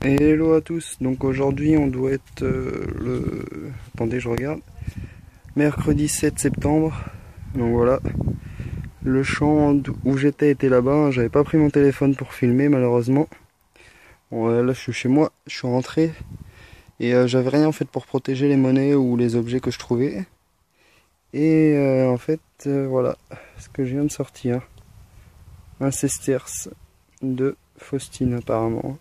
Hello à tous, donc aujourd'hui on doit être Attendez, je regarde. Mercredi 7 septembre. Donc voilà. Le champ où j'étais était là-bas. J'avais pas pris mon téléphone pour filmer malheureusement. Bon, là je suis chez moi, je suis rentré. Et j'avais rien en fait pour protéger les monnaies ou les objets que je trouvais. Et en fait, voilà ce que je viens de sortir. Un sesterce de Faustine apparemment.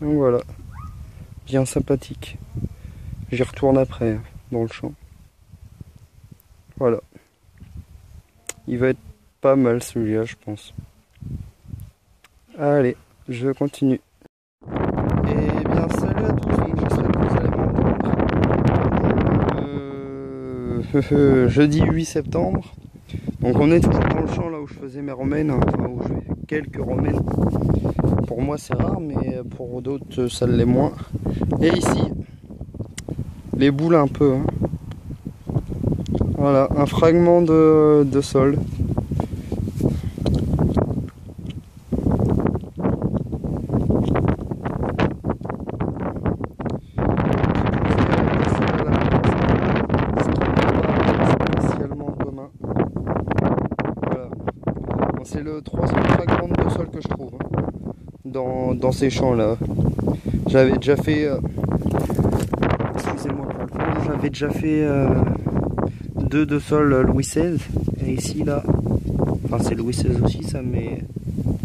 Donc voilà, bien sympathique. J'y retourne après, dans le champ. Voilà. Il va être pas mal celui-là, je pense. Allez, je continue. Et bien, salut à tous, donc j'espère que vous allez m'entendre. Jeudi 8 septembre. Donc on est toujours dans le champ là où je faisais mes romaines, enfin où je fais quelques romaines. Pour moi c'est rare, mais pour d'autres ça l'est moins. Et ici, les boules un peu. Hein. Voilà, un fragment de sol. C'est le troisième fragment de sol que je trouve hein, dans ces champs là. J'avais déjà fait excusez-moi pour le coup, j'avais déjà fait deux de sol Louis XVI et ici là, enfin c'est Louis XVI aussi ça, mais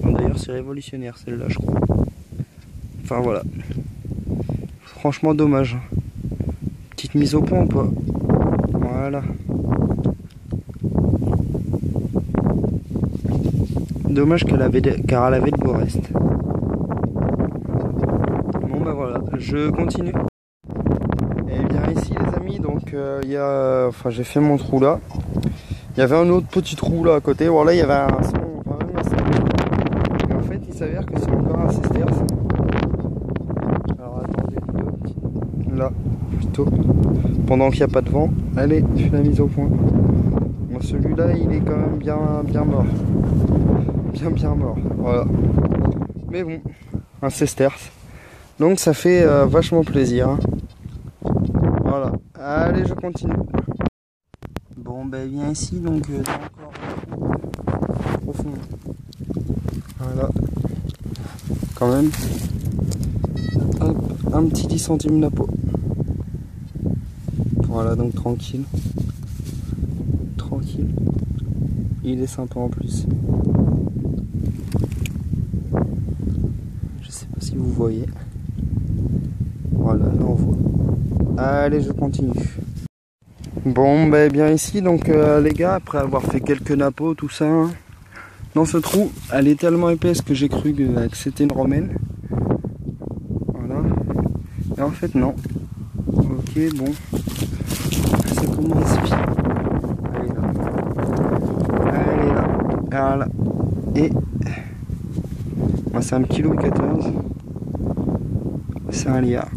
d'ailleurs c'est révolutionnaire celle-là je crois. Enfin voilà, franchement dommage. Petite mise au point ou pas? Voilà. Dommage car elle avait de beaux restes. Bon bah voilà, je continue. Et bien ici les amis, donc j'ai fait mon trou là. Il y avait un autre petit trou là à côté. Voilà, il y avait un son quand même assez. Et en fait, il s'avère que c'est encore un sesterce. Alors attendez, là plutôt. Pendant qu'il n'y a pas de vent. Allez, je fais la mise au point. Bon, celui-là, il est quand même bien mort. Bien mort. Voilà. Mais bon, un sesterce. Donc ça fait vachement plaisir. Hein. Voilà. Allez, je continue. Bon, ben viens ici, donc encore profond. Voilà. Quand même. Hop, un petit 10 centimes la peau. Voilà, donc tranquille. Tranquille. Il est sympa en plus. Je sais pas si vous voyez. Voilà, là on voit. Allez, je continue. Bon, ben bien ici, donc les gars, après avoir fait quelques nappos, tout ça, hein, dans ce trou, elle est tellement épaisse que j'ai cru que c'était une romaine. Voilà. Et en fait, non. Ok, bon. Ça commence bien. Elle est là. Elle est là. Voilà. Et moi, c'est un petit Louis XIV. C'est un liard.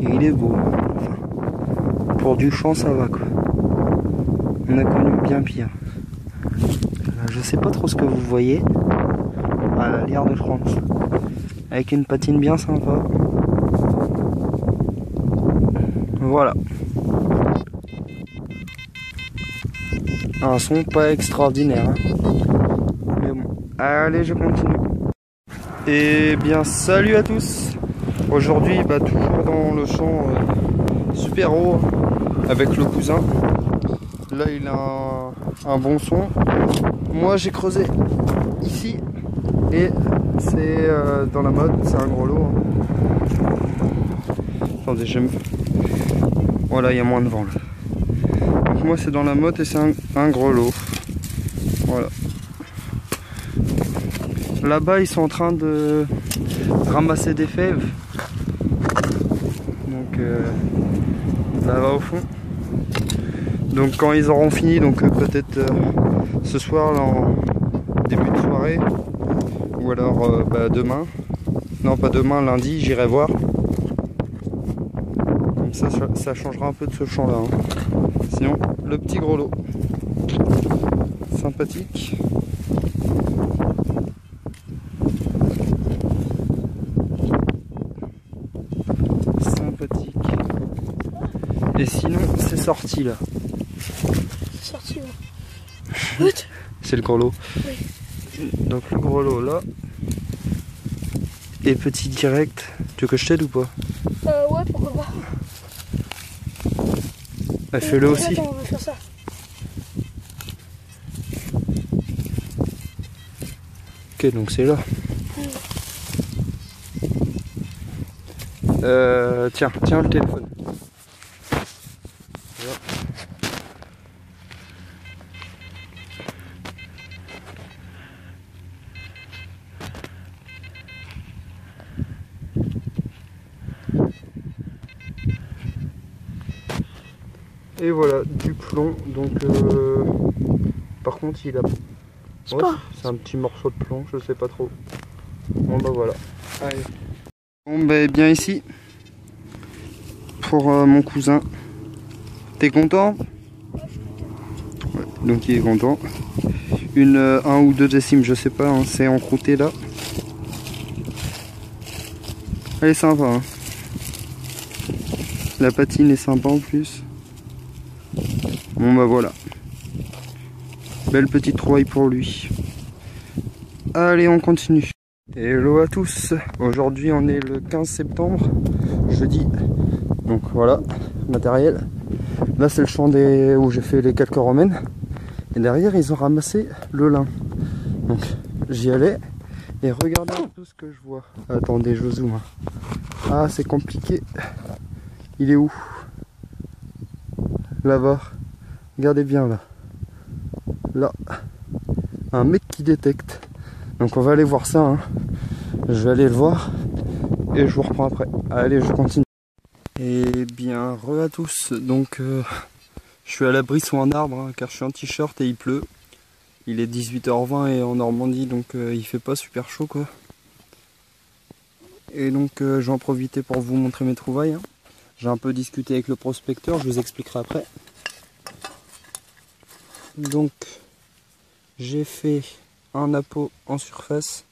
Et il est beau. Enfin, pour du champ, ça va quoi. On a connu bien pire. Je sais pas trop ce que vous voyez. Voilà, liard de France. Avec une patine bien sympa. Voilà. Un son pas extraordinaire. Hein. Mais bon. Allez, je continue. Et bien, salut à tous. Aujourd'hui, bah, toujours dans le champ super haut avec le cousin. Là, il a un bon son. Moi, j'ai creusé ici et c'est dans la mode. C'est un gros lot. Hein. Attendez, j'aime. Voilà, il y a moins de vent là. Donc moi, c'est dans la mode et c'est un gros lot. Voilà. Là-bas, ils sont en train de ramasser des fèves. Donc là-bas au fond. Donc quand ils auront fini, donc peut-être ce soir là, en début de soirée, ou alors bah, demain. Non, pas demain, lundi, j'irai voir. Comme ça changera un peu de ce champ-là. Hein. Sinon, le petit gros lot. Sympathique. sinon, c'est sorti là. C'est sorti là. C'est le gros lot. Oui. Donc le gros lot là. Et petit direct. Tu veux que je t'aide ou pas? Ouais, pourquoi pas. Bah, fais-le aussi. Attends, on va faire ça. Ok, donc c'est là. Tiens le téléphone. Là. Et voilà, du plomb. Donc, par contre, il a. Ouais, c'est un petit morceau de plomb, je sais pas trop. Bon, bah voilà. Allez. Bon, bah, bien ici. Pour mon cousin. T'es content? Ouais, donc il est content. Une 1 ou 2 décimes, je sais pas, hein, c'est encrouté là. Elle est sympa, hein. La patine est sympa en plus. Bon bah voilà. Belle petite trouvaille pour lui. Allez, on continue. Hello à tous. Aujourd'hui on est le 15 septembre, jeudi. Donc voilà, matériel. Là c'est le champ où j'ai fait les calques romaines. Et derrière ils ont ramassé le lin. Donc j'y allais. Et regardez tout ce que je vois. Attendez, je zoome. Ah, c'est compliqué. Il est où? Là-bas. Regardez bien là. Là. Un mec qui détecte. Donc on va aller voir ça. Hein. Je vais aller le voir. Et je vous reprends après. Allez, je continue. Et bien, re à tous. Donc je suis à l'abri sous un arbre. Hein, car je suis en t-shirt et il pleut. Il est 18h20 et en Normandie. Donc il fait pas super chaud quoi. Et donc je vais en profiter pour vous montrer mes trouvailles. Hein. J'ai un peu discuté avec le prospecteur, je vous expliquerai après. Donc j'ai fait un appôt en surface.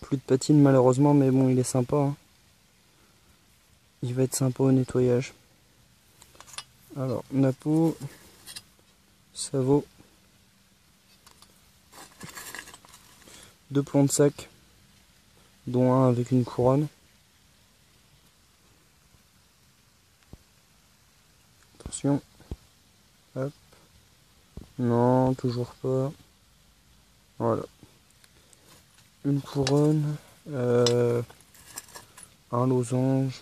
Plus de patine malheureusement, mais bon il est sympa. Hein. Il va être sympa au nettoyage. Alors un appôt, ça vaut 2 plombs de sac, dont un avec une couronne. Attention. Hop. Non, toujours pas. Voilà. Une couronne. Un losange.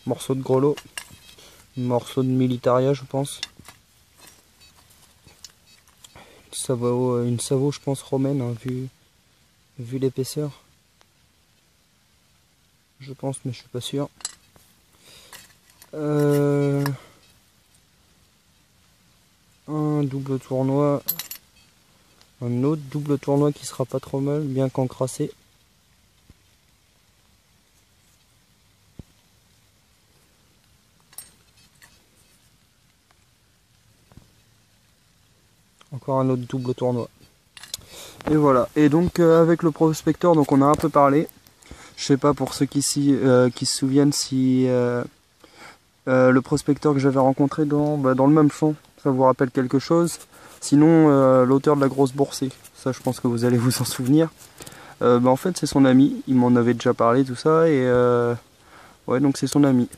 Morceau de grelot. Morceau de militaria, je pense. Une sabot, je pense, romaine, hein, vu l'épaisseur. Je pense, mais je suis pas sûr. Un double tournoi, un autre double tournoi qui sera pas trop mal, bien qu'encrassé. Encore un autre double tournoi. Et voilà. Et donc avec le prospecteur, donc on a un peu parlé. Je sais pas pour ceux qui se souviennent si le prospecteur que j'avais rencontré dans le même champ, ça vous rappelle quelque chose. Sinon l'auteur de la grosse boursée, ça je pense que vous allez vous en souvenir. En fait c'est son ami, il m'en avait déjà parlé tout ça et ouais donc c'est son ami.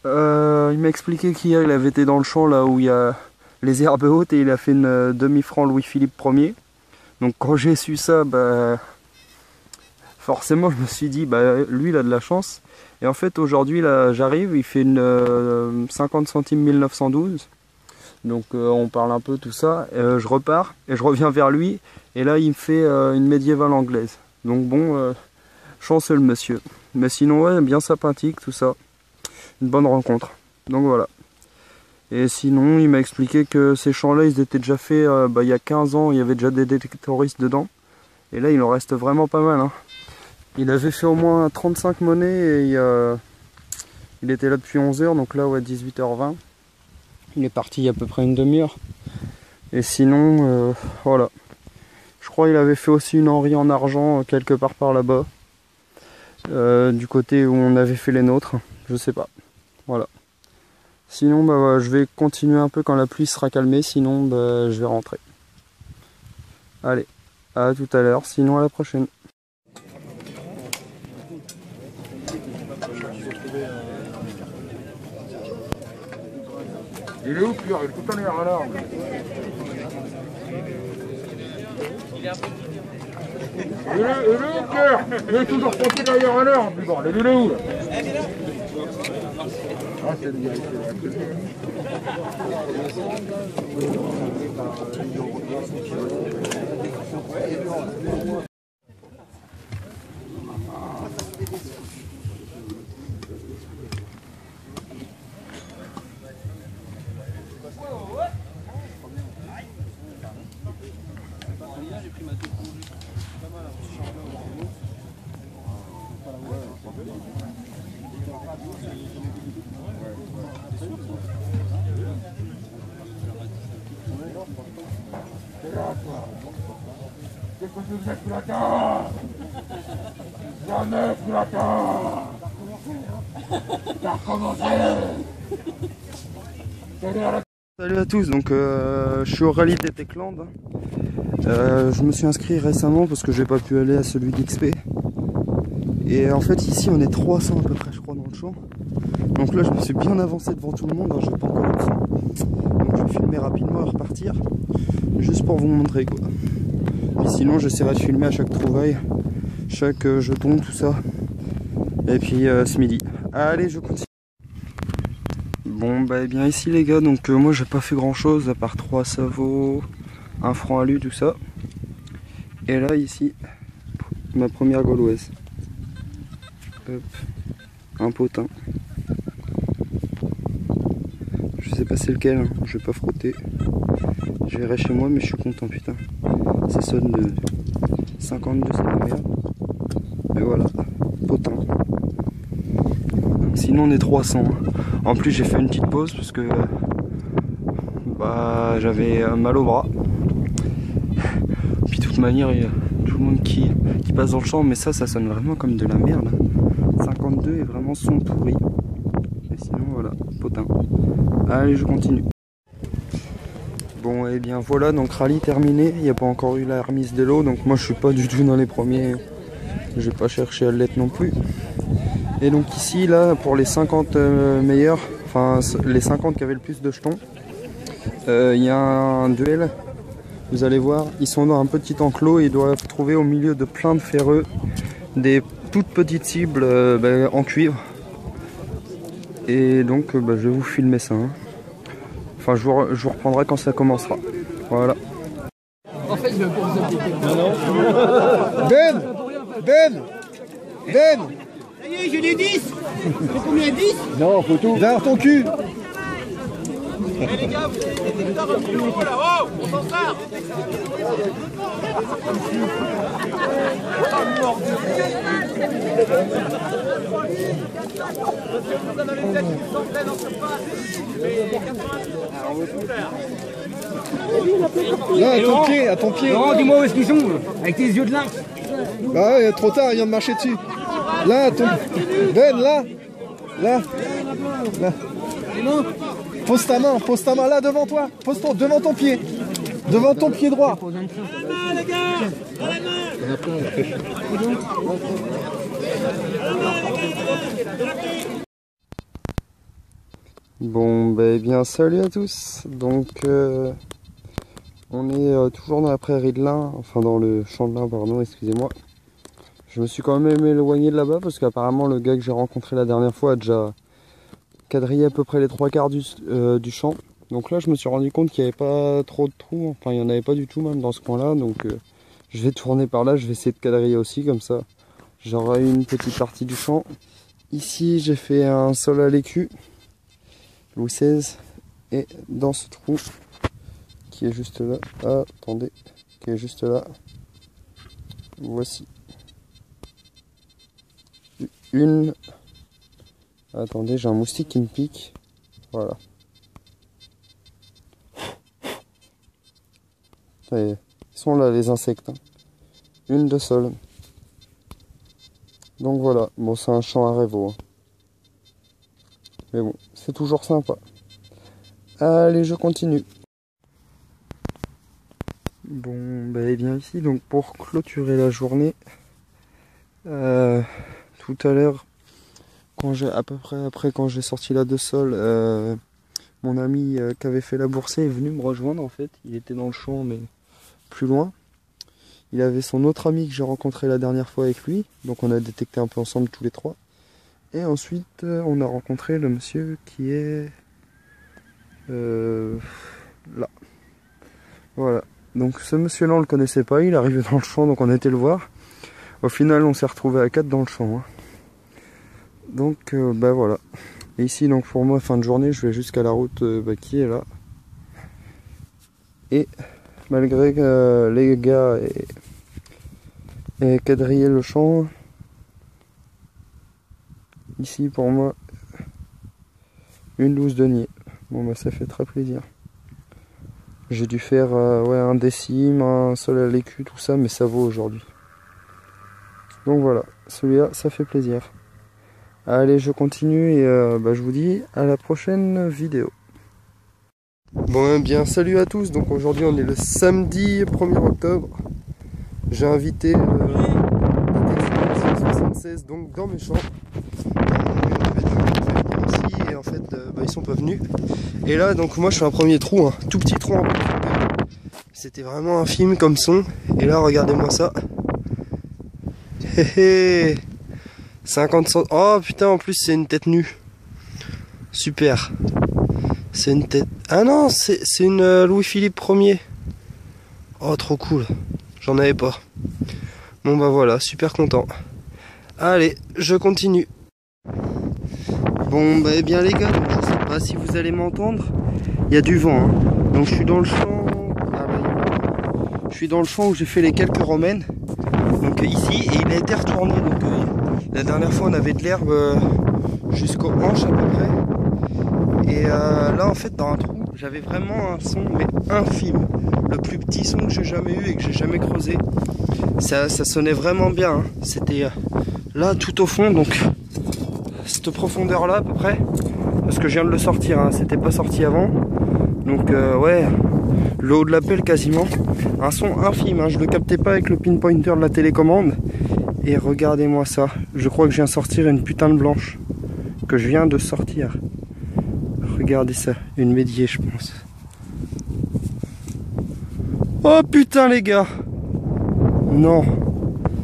Il m'a expliqué qu'hier il avait été dans le champ là où il y a les herbes hautes et il a fait une demi-franc Louis-Philippe Ier. Donc quand j'ai su ça, forcément je me suis dit lui il a de la chance. Et en fait aujourd'hui là j'arrive, il fait une 50 centimes 1912. Donc on parle un peu tout ça, je repars et je reviens vers lui et là il me fait une médiévale anglaise. Donc bon, chanceux le monsieur. Mais sinon ouais, bien sympathique tout ça. Une bonne rencontre. Donc voilà. Et sinon il m'a expliqué que ces champs là ils étaient déjà faits il y a 15 ans, il y avait déjà des détectoristes dedans. Et là il en reste vraiment pas mal. Hein. Il avait fait au moins 35 monnaies et il était là depuis 11 h, donc là ouais 18h20. Il est parti il y a à peu près une demi-heure. Et sinon, voilà. Je crois qu'il avait fait aussi une Henri en argent quelque part par là-bas. Du côté où on avait fait les nôtres. Je sais pas. Voilà. Sinon bah, je vais continuer un peu quand la pluie sera calmée, sinon bah, je vais rentrer. Allez, à tout à l'heure, sinon à la prochaine. Il est où, Pierre? Il est tout en l'air alors. Il est où, Pierre? Il est toujours planté derrière un arbre, plus bordel. Il est où, là? Ah, c'est le gars, qu'est-ce que tu faisais sous la terre? Jamais sous la terre. T'as recommencé. Salut à tous, donc je suis au rallye des Techland. Je me suis inscrit récemment parce que j'ai pas pu aller à celui d'XP. Et en fait ici on est 300 à peu près je crois dans le champ. Donc là je me suis bien avancé devant tout le monde, hein, je vais pas encore le faire. Donc je vais filmer rapidement et repartir. Juste pour vous montrer quoi. Et sinon j'essaierai de filmer à chaque trouvaille, chaque jeton, tout ça. Et puis ce midi. Allez je continue. Bon bah bien ici les gars, donc moi j'ai pas fait grand chose à part 3 sabots, un franc alu, tout ça. Et là ici, ma première gauloise. Hop, un potin. Je sais pas c'est lequel, hein. Je vais pas frotter. Je verrai chez moi mais je suis content putain. Ça sonne de 52, c'est la merde. Mais voilà, potin. Sinon on est 300. En plus j'ai fait une petite pause parce que bah, j'avais mal au bras. Puis de toute manière il y a tout le monde qui passe dans le champ, mais ça sonne vraiment comme de la merde. 52 est vraiment son pourri. Et sinon voilà, potin. Allez je continue. Bon et bien voilà, donc rallye terminé. Il n'y a pas encore eu la remise de l'eau, donc moi je suis pas du tout dans les premiers. Je vais pas chercher à l'être non plus. Et donc ici là pour les 50 meilleurs, enfin les 50 qui avaient le plus de jetons, il y a un duel. Vous allez voir, ils sont dans un petit enclos et ils doivent trouver au milieu de plein de ferreux des toutes petites cibles en cuivre. Et donc je vais vous filmer ça. Hein. Enfin je vous reprendrai quand ça commencera. Voilà. En fait, je vais pour vous appliquer. Ben! Ça y est, j'ai les 10. C'est combien 10? Non, faut tout. Derrière ton cul. Eh les gars, vous avez des détecteurs un peu plus haut là. Oh, on s'en sort. Là, à ton pied. Laurent, dis-moi où est-ce qu'ils sont, avec tes yeux de lynx. Bah ouais, trop tard, il vient de marcher dessus. Là, Ben, là. Pose ta main là devant toi. Devant ton pied. Devant ton pied droit. Bon bah bien salut à tous. Donc on est toujours dans la prairie de lin, enfin dans le champ de lin pardon, excusez-moi. Je me suis quand même éloigné de là-bas parce qu'apparemment le gars que j'ai rencontré la dernière fois a déjà quadrillé à peu près les 3/4 du champ. Donc là je me suis rendu compte qu'il n'y avait pas trop de trous, enfin il n'y en avait pas du tout même dans ce coin là. Donc je vais tourner par là, je vais essayer de quadriller aussi comme ça. J'aurai une petite partie du champ. Ici j'ai fait un sol à l'écu, Louis XVI, et dans ce trou qui est juste là, attendez, qui est juste là, voici une, attendez j'ai un moustique qui me pique, voilà. Et ils sont là les insectes, hein. Une de sol. Donc voilà, bon c'est un champ à Revaux, hein. Mais bon, c'est toujours sympa. Allez, je continue. Bon, bah, et bien ici, donc pour clôturer la journée, tout à l'heure, à peu près après quand j'ai sorti la de sol, mon ami qui avait fait la boursée est venu me rejoindre en fait. Il était dans le champ mais plus loin. Il avait son autre ami que j'ai rencontré la dernière fois avec lui, donc on a détecté un peu ensemble tous les trois. Et ensuite on a rencontré le monsieur qui est là. Voilà. Donc ce monsieur-là on le connaissait pas, il arrivait dans le champ donc on a été le voir. Au final on s'est retrouvé à 4 dans le champ. Hein. Donc bah voilà. Et ici donc pour moi fin de journée je vais jusqu'à la route qui est là. Et malgré que les gars aient quadrillé le champ, ici pour moi une louse de niais. Bon bah ça fait très plaisir. J'ai dû faire ouais, un décime, un sol à l'écu, tout ça, mais ça vaut aujourd'hui. Donc voilà, celui-là ça fait plaisir. Allez, je continue et je vous dis à la prochaine vidéo. Bon, bien salut à tous. Donc aujourd'hui on est le samedi 1er octobre. J'ai invité 76 donc dans mes champs. Et en fait ils sont pas venus. Et là donc moi je fais un premier trou, un tout petit trou en profondeur. C'était vraiment infime comme son. Et là regardez-moi ça. 50 cm. Oh putain, en plus c'est une tête nue. Super. C'est une tête. Ah non, c'est une Louis-Philippe Ier. Oh trop cool. J'en avais pas. Bon bah voilà, super content. Allez, je continue. Bon bah eh bien les gars, donc, je sais pas si vous allez m'entendre. Il y a du vent. Hein. Donc je suis dans le champ. Je suis dans le champ où j'ai fait les quelques romaines. Donc ici, et il a été retourné. Donc la dernière fois on avait de l'herbe jusqu'aux hanches à peu près. Et là en fait dans un trou, j'avais vraiment un son mais infime. Le plus petit son que j'ai jamais eu et que j'ai jamais creusé. Ça sonnait vraiment bien. Hein. C'était là tout au fond, donc cette profondeur là à peu près. Parce que je viens de le sortir, hein. C'était pas sorti avant. Donc ouais, le haut de la pelle quasiment. Un son infime, hein. Je le captais pas avec le pinpointer de la télécommande. Et regardez-moi ça, je crois que je viens de sortir une putain de blanche. Que je viens de sortir. Regardez ça, une médiée je pense. Oh putain les gars. Non,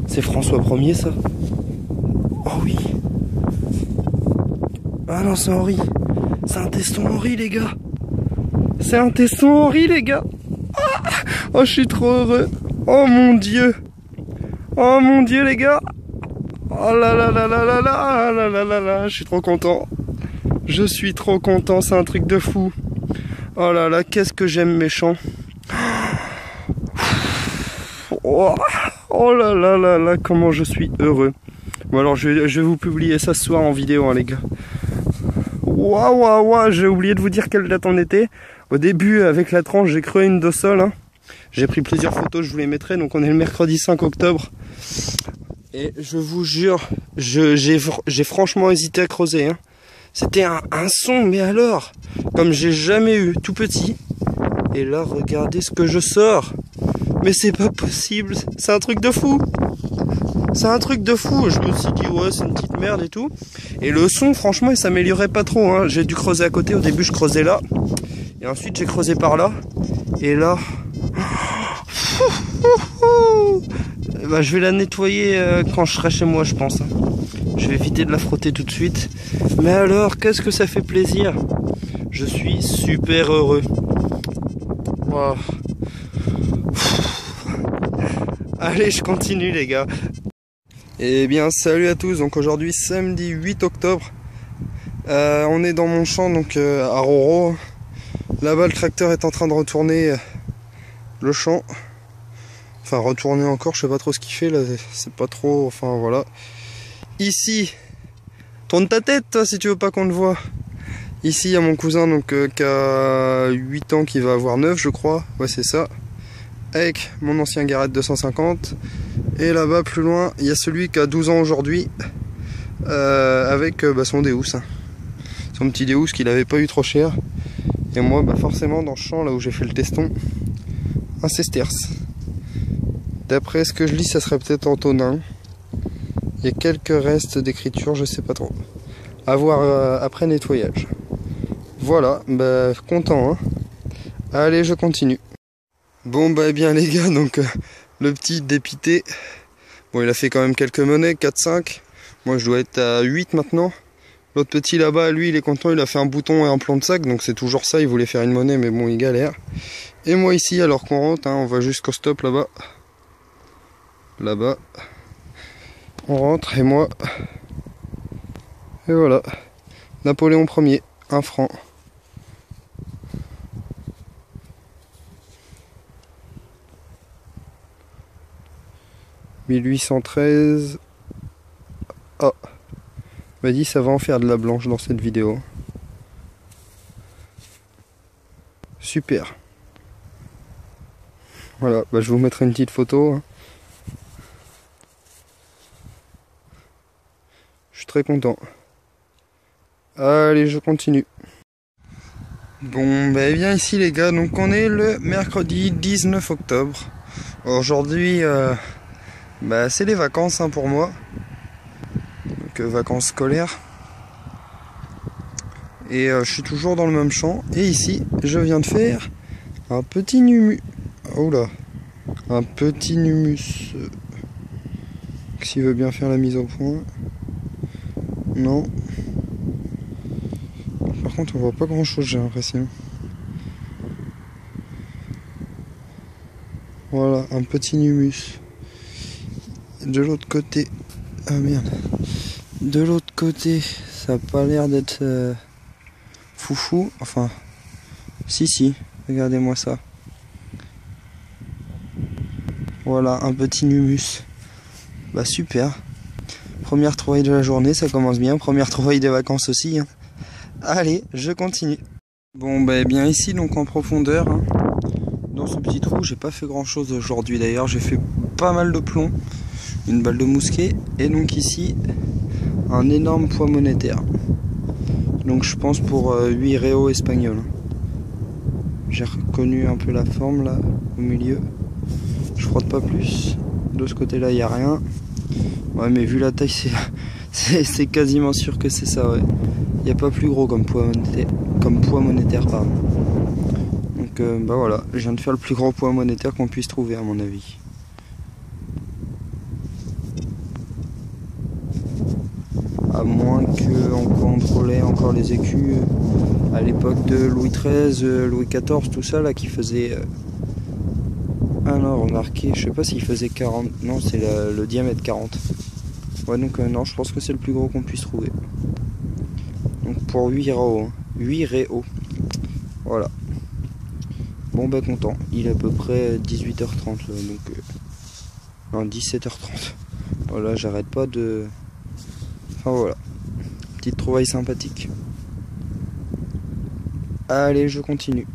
c'est François Ier ça. Oh oui. Ah non c'est Henri. C'est un teston Henri les gars. C'est un teston Henri les gars. Ah oh je suis trop heureux. Oh mon dieu. Oh mon dieu les gars. Oh là là là là là là là là là là. Je suis trop content. Je suis trop content, c'est un truc de fou. Oh là là, qu'est-ce que j'aime mes champs. Oh là là là là, comment je suis heureux. Bon alors je vais vous publier ça ce soir en vidéo hein, les gars. Waouh waouh waouh, j'ai oublié de vous dire quelle date on était. Au début avec la tranche j'ai creusé une de sol. Hein. J'ai pris plusieurs photos, je vous les mettrai. Donc on est le mercredi 5 octobre. Et je vous jure, j'ai franchement hésité à creuser. Hein. C'était un son, mais alors, comme j'ai jamais eu, tout petit. Et là, regardez ce que je sors. Mais c'est pas possible, c'est un truc de fou. C'est un truc de fou. Je me suis dit, ouais, c'est une petite merde et tout. Et le son, franchement, il s'améliorait pas trop. Hein. J'ai dû creuser à côté. Au début, je creusais là. Et ensuite, j'ai creusé par là. Et là... Bah, je vais la nettoyer quand je serai chez moi, je pense. Hein. Je vais éviter de la frotter tout de suite. Mais alors, qu'est-ce que ça fait plaisir. Je suis super heureux. Wow. Allez, je continue les gars. Eh bien, salut à tous. Donc aujourd'hui, samedi 8 octobre. On est dans mon champ, donc à Roro. Là-bas, le tracteur est en train de retourner le champ. Enfin, retourner encore, je sais pas trop ce qu'il fait là. C'est pas trop, enfin voilà. Ici, tourne ta tête toi si tu veux pas qu'on te voit. Ici il y a mon cousin donc qui a 8 ans, qui va avoir 9 je crois. Ouais c'est ça. Avec mon ancien Garrett 250. Et là-bas plus loin il y a celui qui a 12 ans aujourd'hui. Avec son Deus. son petit déouz qu'il avait pas eu trop cher. Et moi bah forcément dans le champ là où j'ai fait le teston, un sesterce. D'après ce que je lis ça serait peut-être antonin. Il y a quelques restes d'écriture, je sais pas trop. À voir après nettoyage. Voilà, bah content hein. Allez je continue. Bon bah bien les gars, donc le petit dépité. Bon il a fait quand même quelques monnaies, 4-5. Moi je dois être à 8 maintenant. L'autre petit là-bas, lui, il est content, il a fait un bouton et un plan de sac, donc c'est toujours ça, il voulait faire une monnaie, mais bon, il galère. Et moi ici, alors qu'on rentre, hein, on va jusqu'au stop là-bas. Là-bas. On rentre, et moi... Et voilà. Napoléon Ier, 1 franc. « 1813... » Oh, m'a dit ça va en faire de la blanche dans cette vidéo. Super. Voilà, bah je vous mettrai une petite photo. Je suis très content. Allez, je continue. Bon, bah bien ici les gars, donc on est le mercredi 19 octobre. Aujourd'hui, bah c'est les vacances hein, pour moi. Donc vacances scolaires. Et je suis toujours dans le même champ. Et ici, je viens de faire un petit numus. Oh là, un petit numus. S'il veut bien faire la mise au point. Non. Par contre, on voit pas grand chose, j'ai l'impression. Voilà, un petit numus. De l'autre côté. Ah merde. De l'autre côté, ça a pas l'air d'être foufou. Enfin, si, regardez-moi ça. Voilà, un petit numus. Bah super. Première trouvaille de la journée, ça commence bien. Première trouvaille des vacances aussi. Hein. Allez, je continue. Bon, bah bien ici, donc en profondeur. Hein, dans ce petit trou, j'ai pas fait grand chose aujourd'hui d'ailleurs. J'ai fait pas mal de plomb. Une balle de mousquet. Et donc ici, un énorme poids monétaire. Donc je pense pour 8 réaux espagnols. J'ai reconnu un peu la forme là, au milieu. Je frotte pas plus. De ce côté là, il n'y a rien. Ouais, mais vu la taille, c'est quasiment sûr que c'est ça, ouais. Il n'y a pas plus gros comme poids monétaire, pardon. Donc bah voilà, je viens de faire le plus gros poids monétaire qu'on puisse trouver à mon avis. À moins qu'on contrôlait encore les écus à l'époque de Louis XIII, Louis XIV, tout ça là qui faisait... Ah non, remarquez, je sais pas s'il faisait 40... Non, c'est le diamètre 40. Ouais, donc non, je pense que c'est le plus gros qu'on puisse trouver. Donc pour 8 réaux. Hein. 8 réaux. Voilà. Bon bah content. Il est à peu près 18h30 là, donc... Non, 17h30. Voilà, j'arrête pas de... Enfin voilà. Petite trouvaille sympathique. Allez, je continue.